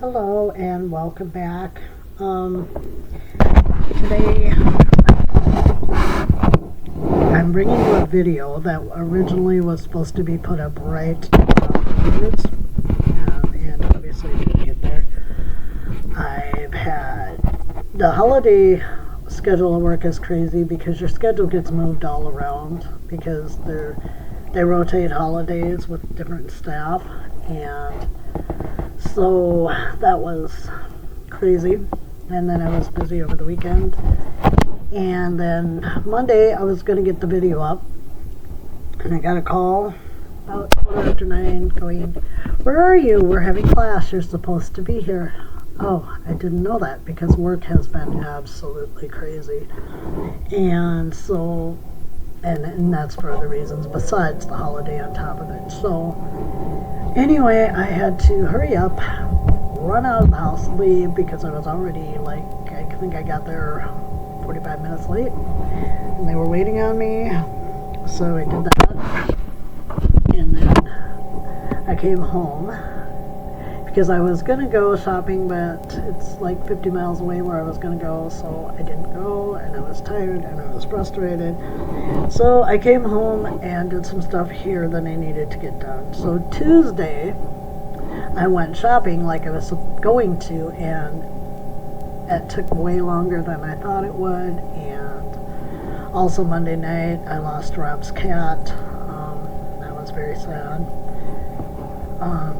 Hello and welcome back. Today I'm bringing you a video that originally was supposed to be put up right afterwards, and obviously didn't get there. I've had the holiday schedule of work is crazy because your schedule gets moved all around because they rotate holidays with different staff, and so that was crazy. And then I was busy over the weekend. And then Monday I was going to get the video up. And I got a call about 9:15 going, "Where are you? We're having class. You're supposed to be here." Oh, I didn't know that because work has been absolutely crazy. And so, and that's for other reasons besides the holiday on top of it. So, anyway, I had to hurry up, run out of the house, leave because I was already I think I got there 45 minutes late and they were waiting on me. So I did that and then I came home because I was going to go shopping, but it's like 50 miles away where I was going to go, so I didn't go, and I was tired and I was frustrated. So I came home and did some stuff here that I needed to get done. So Tuesday I went shopping like I was going to, and it took way longer than I thought it would. And also Monday night I lost Rob's cat. That was very sad.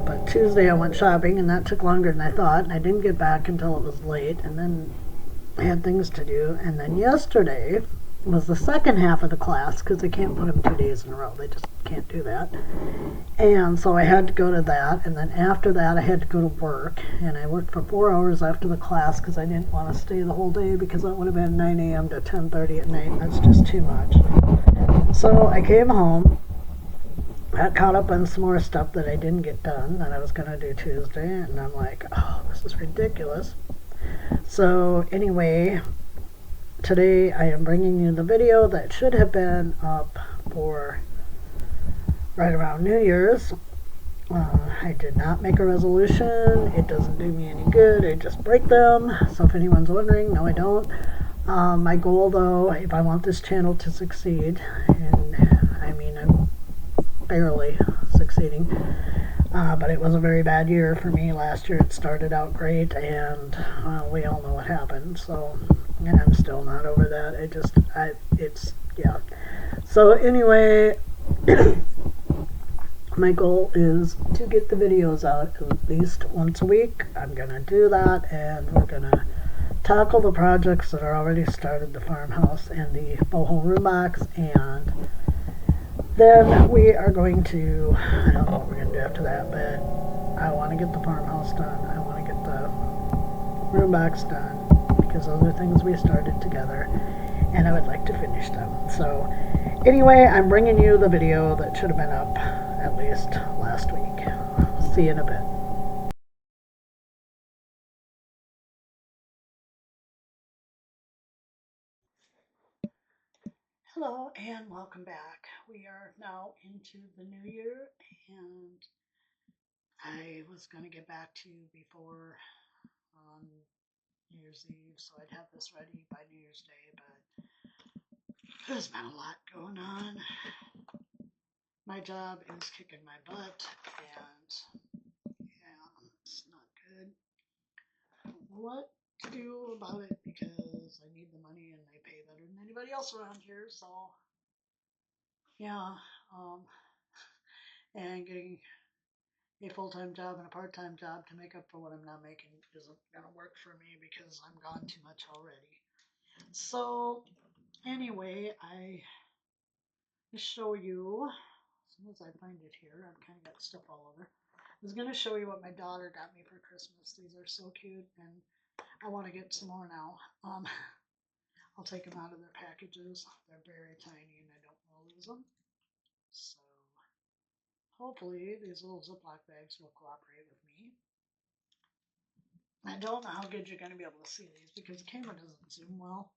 But Tuesday I went shopping and that took longer than I thought, and I didn't get back until it was late, and then I had things to do. And then yesterday was the second half of the class because they can't put them 2 days in a row. They just can't do that. And so I had to go to that, and then after that I had to go to work, and I worked for 4 hours after the class because I didn't want to stay the whole day because that would have been 9 a.m. to 10:30 at night. That's just too much. So I came home, got caught up on some more stuff that I didn't get done that I was going to do Tuesday, and I'm like, oh, this is ridiculous. So anyway, today I am bringing you the video that should have been up for right around New Year's. I did not make a resolution. It doesn't do me any good. I just break them. So if anyone's wondering, no, I don't. My goal, though, if I want this channel to succeed, and I mean I'm barely succeeding, but it was a very bad year for me last year. It started out great, and we all know what happened. So, and I'm still not over that. Yeah. So anyway, my goal is to get the videos out at least once a week. I'm gonna do that, and we're gonna tackle the projects that are already started, the farmhouse and the boho room box, and then we are going to, I don't know what we're going to do after that, but I want to get the farmhouse done. I want to get the room box done because those are things we started together, and I would like to finish them. So anyway, I'm bringing you the video that should have been up at least last week. See you in a bit. Hello and welcome back. We are now into the new year, and I was going to get back to you before New Year's Eve, so I'd have this ready by New Year's Day, but there's been a lot going on. My job is kicking my butt, and yeah, it's not good. I don't know what to do about it because I need the money and they pay better than anybody else around here, so yeah, and getting a full-time job and a part-time job to make up for what I'm not making isn't going to work for me because I'm gone too much already. So anyway, I show you, as soon as I find it here, I've kind of got stuff all over. I was going to show you what my daughter got me for Christmas. These are so cute, and I want to get some more now. I'll take them out of their packages. They're very tiny, and I don't want to lose them. So hopefully these little Ziploc bags will cooperate with me. I don't know how good you're going to be able to see these because the camera doesn't zoom well.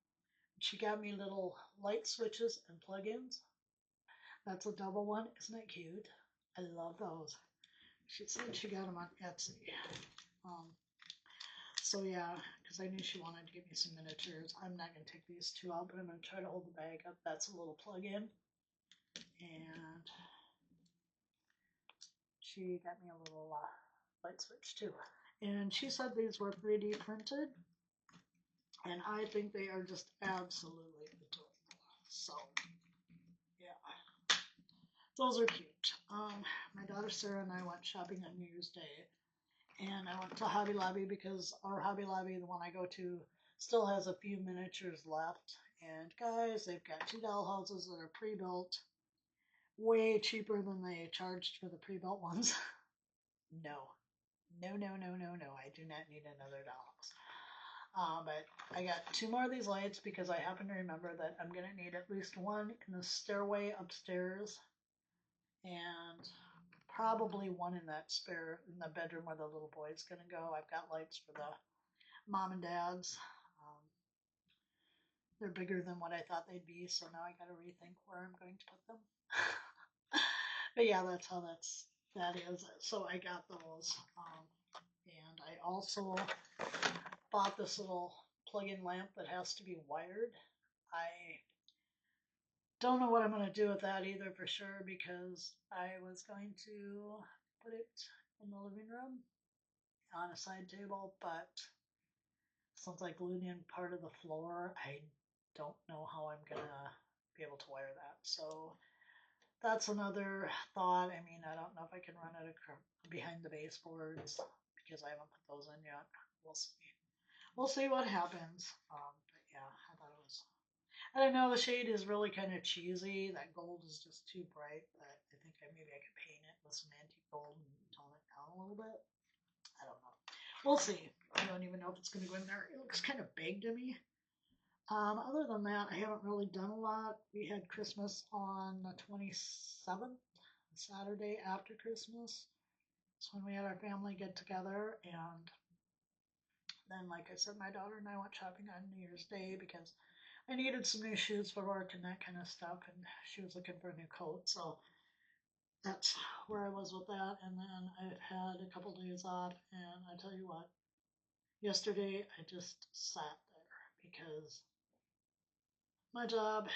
She got me little light switches and plug-ins. That's a double one. Isn't that cute? I love those. She said she got them on Etsy. So yeah, because I knew she wanted to give me some miniatures. I'm not going to take these two out, but I'm going to try to hold the bag up. That's a little plug-in. And she got me a little light switch too. And she said these were 3D printed. And I think they are just absolutely adorable. So, yeah, those are cute. My daughter Sarah and I went shopping on New Year's Day. And I went to Hobby Lobby because our Hobby Lobby, the one I go to, still has a few miniatures left. And guys, they've got 2 doll houses that are pre-built, way cheaper than they charged for the pre-built ones. No, no, no, no, no, no. I do not need another dollhouse. But I got 2 more of these lights because I happen to remember that I'm going to need at least one in the stairway upstairs and probably one in that spare, in the bedroom where the little boy's going to go. I've got lights for the mom and dad's. They're bigger than what I thought they'd be, so now I got to rethink where I'm going to put them. But yeah, that's how that is. So I got those. And I also bought this little plug-in lamp that has to be wired. I don't know what I'm going to do with that either for sure because I was going to put it in the living room on a side table, but since I glued in part of the floor, I don't know how I'm going to be able to wire that. So that's another thought. I mean, I don't know if I can run it behind the baseboards because I haven't put those in yet. We'll see. We'll see what happens. But yeah, I thought it was. I don't know. The shade is really kind of cheesy. That gold is just too bright. But I think maybe I could paint it with some antique gold and tone it down a little bit. I don't know. We'll see. I don't even know if it's going to go in there. It looks kind of big to me. Other than that, I haven't really done a lot. We had Christmas on the 27th, Saturday after Christmas. That's when we had our family get together. And then, like I said, my daughter and I went shopping on New Year's Day because I needed some new shoes for work and that kind of stuff. And she was looking for a new coat. So that's where I was with that. And then I've had a couple days off. And I tell you what, yesterday I just sat there because my job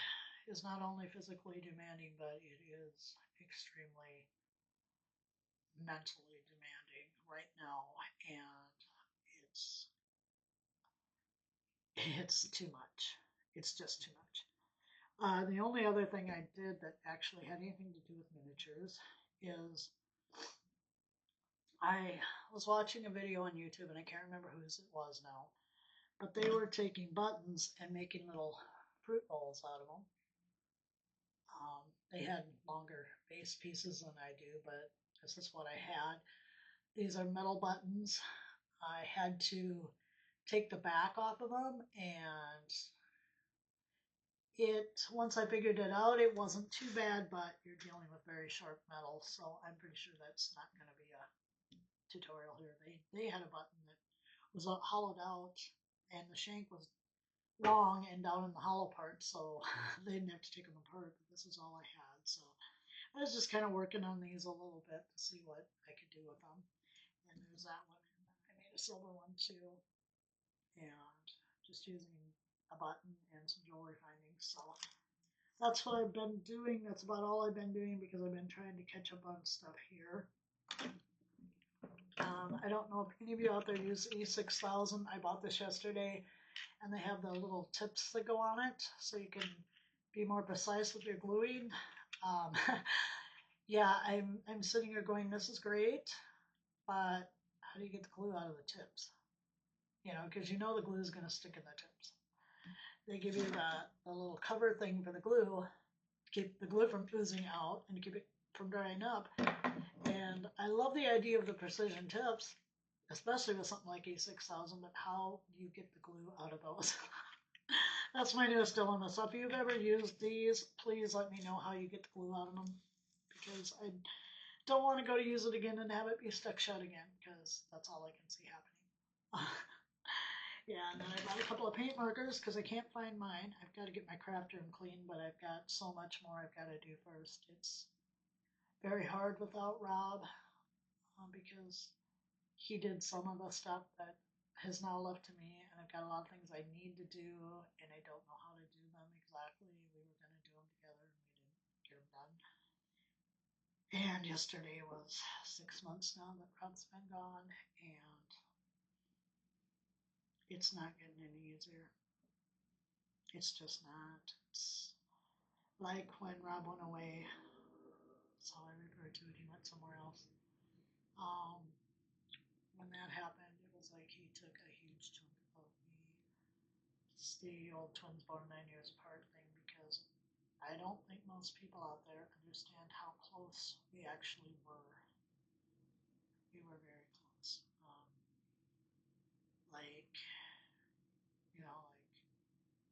is not only physically demanding, but it is extremely mentally demanding right now, and it's it's too much. It's just too much. The only other thing I did that actually had anything to do with miniatures is I was watching a video on YouTube, and I can't remember whose it was now, but they were taking buttons and making little fruit bowls out of them. They had longer base pieces than I do, but this is what I had. These are metal buttons. I had to take the back off of them, and once I figured it out, it wasn't too bad, but you're dealing with very sharp metal, so I'm pretty sure that's not going to be a tutorial here. They had a button that was hollowed out, and the shank was long and down in the hollow part, so they didn't have to take them apart, but this is all I had. So I was just kind of working on these a little bit to see what I could do with them. And there's that one. I made a silver one too, and just using a button and some jewelry findings. So that's what I've been doing. That's about all I've been doing because I've been trying to catch up on stuff here. I don't know if any of you out there use E6000. I bought this yesterday, and they have the little tips that go on it, so you can be more precise with your gluing. Um, yeah, I'm sitting here going, this is great, but how do you get the glue out of the tips? You know, because you know the glue is going to stick in the tips. They give you the little cover thing for the glue, keep the glue from oozing out and to keep it from drying up. And I love the idea of the precision tips, especially with something like E6000, but how do you get the glue out of those? That's my newest dilemma. So if you've ever used these, please let me know how you get the glue out of them, because I don't want to go to use it again and have it be stuck shut again, because that's all I can see happening. Yeah, and then I bought a couple of paint markers because I can't find mine. I've got to get my craft room clean, but I've got so much more I've got to do first. It's very hard without Rob because he did some of the stuff that is now left to me, and I've got a lot of things I need to do, and I don't know how to do them exactly. We were going to do them together, and we didn't get them done. And yesterday was 6 months now that Rod's been gone, and it's not getting any easier. It's just not. It's like when Rob went away, that's how I refer to it, he went somewhere else. Um, when that happened, it was like he took a huge chunk of me. It's the old twins born 9 years apart thing, because I don't think most people out there understand how close we actually were. We were very close. Like, like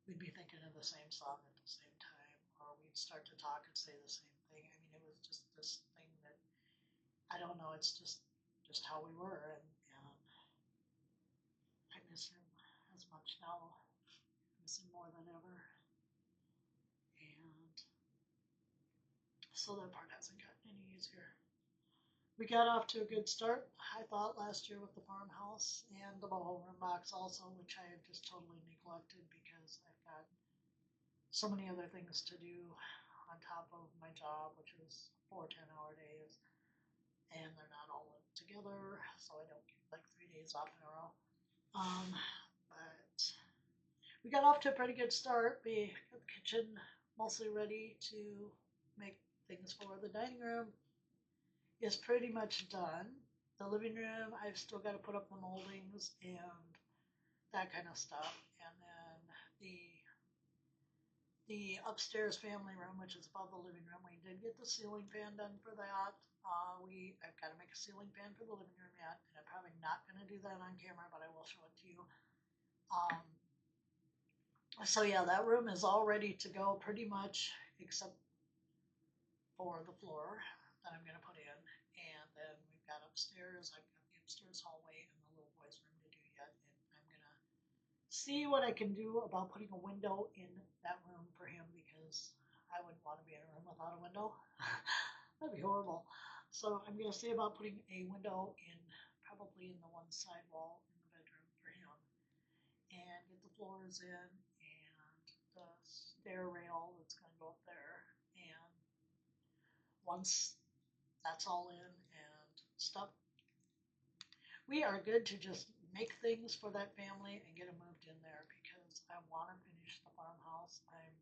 we'd be thinking of the same song at the same time, or we'd start to talk and say the same thing. I mean, it was just this thing that, I don't know, it's just how we were, and I miss him as much now. I miss him more than ever, and so that part hasn't gotten any easier. We got off to a good start, I thought, last year with the farmhouse and the mobile room box also, which I have just totally neglected because I've got so many other things to do on top of my job, which is 4 10-hour days, and they're not all linked together, so I don't get like 3 days off in a row. But we got off to a pretty good start. We got the kitchen mostly ready to make things for. The dining room is pretty much done. The living room, I've still got to put up the moldings and that kind of stuff. And then the upstairs family room, which is above the living room, we did get the ceiling fan done for that. I've got to make a ceiling fan for the living room yet, and I'm probably not going to do that on camera, but I will show it to you. So yeah, that room is all ready to go pretty much, except for the floor that I'm going to put in. And then we've got upstairs, I've got the upstairs hallway and the little boy's room to do yet. And I'm going to see what I can do about putting a window in that room for him, because I wouldn't want to be in a room without a window. That'd be horrible. So I'm going to see about putting a window in, probably in the one side wall in the bedroom for him, and get the floors in and the stair rail that's going to go up there. And once that's all in and stuff, we are good to just make things for that family and get them moved in there, because I want to finish the farmhouse. I'm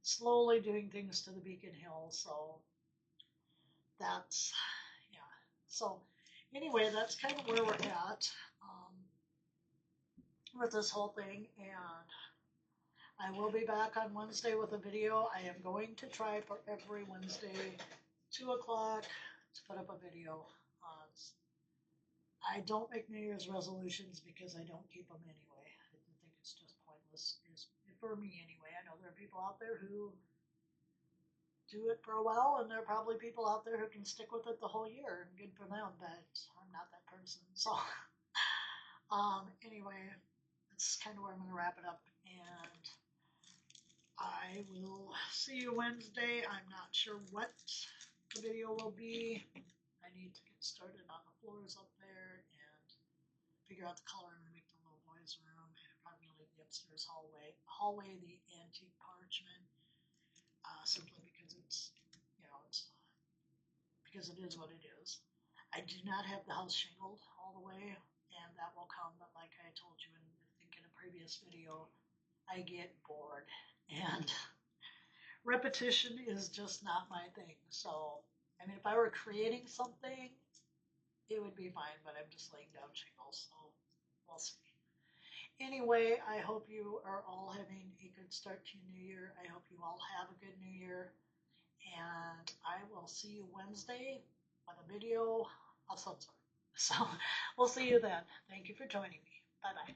slowly doing things to the Beacon Hill, so that's, yeah. So anyway, that's kind of where we're at with this whole thing, and I will be back on Wednesday with a video. I am going to try for every Wednesday, 2 o'clock, to put up a video. I don't make New Year's resolutions because I don't keep them anyway. I think it's just pointless, for me anyway. I know there are people out there who do it for a while, and there are probably people out there who can stick with it the whole year, and good for them, but I'm not that person. So anyway, that's kind of where I'm going to wrap it up, and I will see you Wednesday. I'm not sure what the video will be. I need to get started on the floors up there and figure out the color I'm going to make the little boy's room, and probably leave the upstairs hallway the antique parchment, simply because it's because it is what it is. I do not have the house shingled all the way, and that will come, but like I told you in a previous video, I get bored, and repetition is just not my thing. So, I mean, if I were creating something, it would be fine, but I'm just laying down shingles, so we'll see. Anyway, I hope you are all having a good start to your new year. I hope you all have a good new year, and I will see you Wednesday with a video of some sort. So, we'll see you then. Thank you for joining me. Bye-bye.